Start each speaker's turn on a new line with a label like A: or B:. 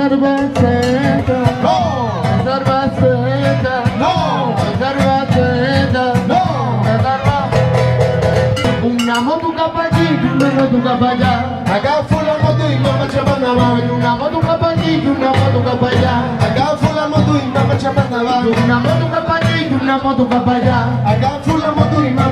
A: Sarva Seda,
B: No.
A: Sarva Seda,
B: No.
A: Sarva Seda,
B: No.
A: Sarva. Una moto kapati, una moto kapaja.
B: Agafula moto imama chabana ba.
A: Una moto kapati, una moto kapaja.
B: Agafula moto imama chabana ba.
A: Una moto kapati, una moto kapaja.
B: Agafula moto imama